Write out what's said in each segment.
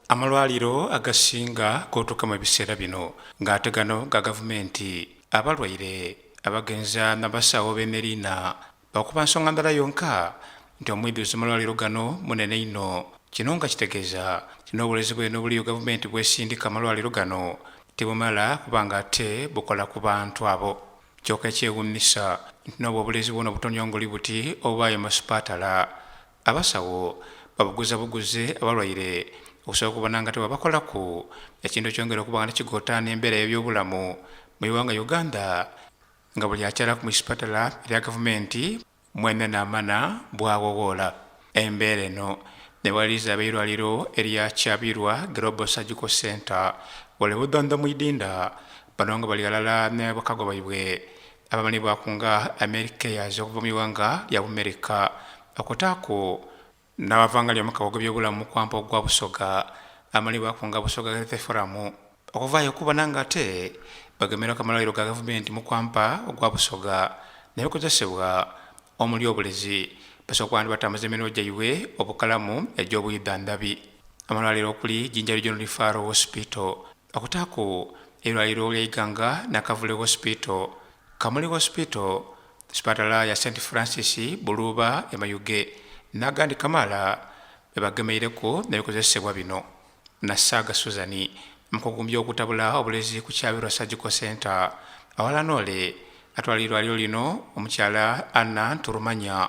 Amalwaliro agasinga kotuka mu biseera bino ng'ate gano ga gavumenti abalwaire abagenza n'abasawo b'Emeriina bakuba nsonga ndala yonka nti omwidirizo amalwaliro gano munene ino. Kino nga kitegeeza kino obulezi bweno obuliyo gavumenti bwesindika amalwaliro gano tebumala kubanga ate bukola ku bantu abo. Kyokka ekyewuunyisa nti n'obwo obulezi bwono butonyongoli buti obwayo mu sipatala abasawo babuguze abalwaire okusobola okubona nga tebabakolako ekintu kyongera okuba nga kigotaana embeera y'ebyobulamu mu ggwanga Uganda nga buli akyala ku sipatala erya gavumenti mwene n'amana bwawowoola. Embeera eno newaliriza ab'eirwaliro erya Kyabirwa Global Surgical Center wali budonda mu idinda bano nga bali alala ne bakago baibwe abamanibwa nga America okuva mu ggwanga lya America akotaako n'abavanga ly'omukago gw'ebyobulamu kwampa ogwa busoga amalibwa nga busoga Health Forum okuvaayo okubona nga ate bagemerako amalwaliro ga gavumenti mu kwampa ogwa busoga naye bikozesebwa omuli obulezi basobola kuba batambuza emirimu gyabwe obukalamu egy'obuyiddandabi. Amalwaliro okuli Jinja Regional Referral Hospital okutaako eirwaliro lya Iganga Nakavule Hospital, Kamuli Hospital, sipatala ya St Francis Buluba Emayuge n'agandi kamala bebagemeireko n'ebikozesebwa bino. Nasaaga Suzani mukugumbya okutabula obulezi ku Kyabirwa Surgical Center awala noole atwala eirwaliro lino omukyala Anna Nturumanya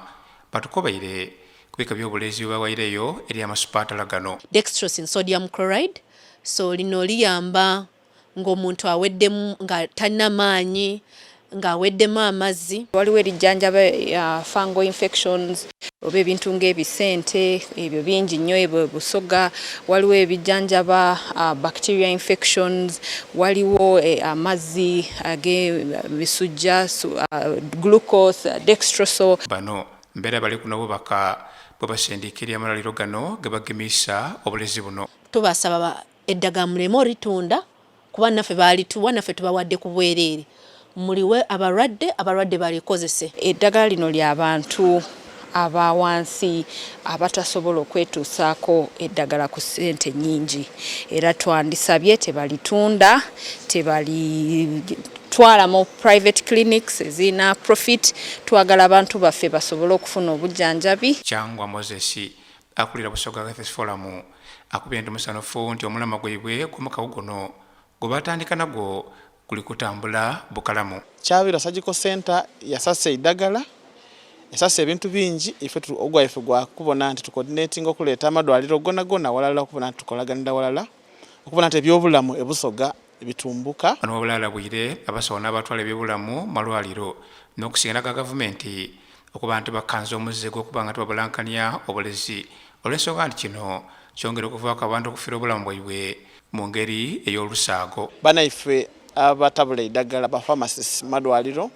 batukobaire kubika by'obulezi bwebawaireyo eri amasipatala gano. Dextrose in sodium chloride, so lino liyamba ng'omuntu aweddemu nga talina maanyi ng'aweddemu amazzi. Waliwo erijjanjaba ya fungal infections oba ebintu ng'ebisente ebyo bingi nnyo ebyo busoga. Waliwo ebijjanjaba bacteria infections, waliwo amazzi ag'ebisujja, glucose, dextrose. Bano mbeera bali kuno bubaka bwe basindikirya amalwaliro gano ge bagemisa obulezi buno. Tubasaba eddagala muleme oritunda kuba naffe baalituwa naffe tubawadde ku bwereere. Muliwe abalwadde balikozese. Eddagala lino ly'abantu abawansi abatasobola okwetuusaako eddagala ku ssente nnyingi, era twandisabye tebalitunda, tebalitwala mu private clinics ezirina profit. Twagala abantu baffe basobole okufuna obujjanjabi. Kyangwa Moses akulira busoga Health Forum akubye nti musanhufu nti omulama gwabwe gw'omukago guno gwe batandika nagwo kuli kutambula bukalamu. Kyabirwa Surgical Center yasasa eddagala, yasasa ebintu bingi, ife ogwaife gwa kubona nti tucoordinating okuleeta amadwaliro gonna walala okubona nti tukolaganira walala okubona nti ebyobulamu ebusoga bitumbuka. Bano obulala bwire abasawo n'abatwala ebyobulamu malwaliro n'okusinga ga gavumenti okuba nti bakanza omuzigo okuba nga tebabulankanya obulezi olw'ensonga nti kino kyongera okuvaako abantu okufiira obulamu bwaibwe mu ngeri ey'olusaago. Banaife abatabula eddagala ba pharmacists madwaliro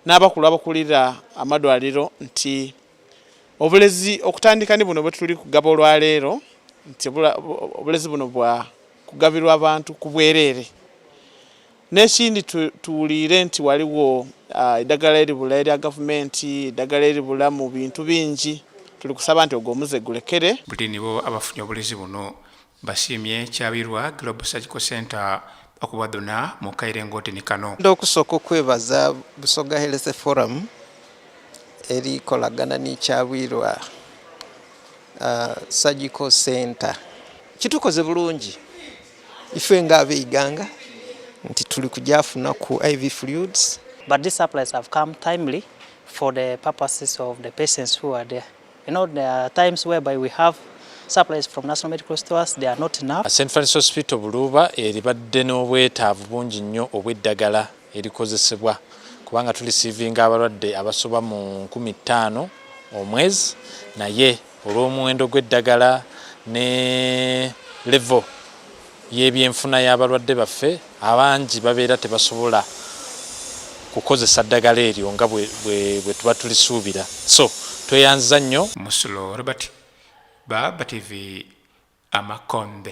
n'abakulu abakulira amadwaliro nti obulezi okutandika ni buno bwe tuli kugaba olwaleero nti obulezi buno bwa kugabirwa abantu ku bwereere. N'ekindi tuwulire nti waliwo eddagala eribula erya gavumenti, eddagala eribula mu bintu bingi. Tuli kusaba nti ogwo omuze gulekere. Buli nibo abafunye obulezi buno basiimye Kyabirwa Global Surgical Center okubadona mu kairengooti ni kano. Okusooka okwebaza Busoga Health Forum erikolagana ni Kyabirwa Surgical Center. Kitukoze bulungi ife nga ab'Iganga nti tuli kujafuna ku IV fluids. But these supplies have come timely for the purposes of the patients who are there. You know, there are times whereby we have supplies from national medical stores, they are not enough. St Francis Hospital Buluba eribadde n'obwetaavu bungi nnyo obw'eddagala erikozesebwa kubanga tulisiivinga abalwadde abasoba mu 15 omwezi, naye olw'omuwendo gw'eddagala ne level y'ebyenfuna y'abalwadde baffe abangi babeera tebasobola kukozesa ddagala eryo nga bwe tuba tulisuubira. So tweyanza nnyo. Musulo Robert, Baba TV, Amakonde.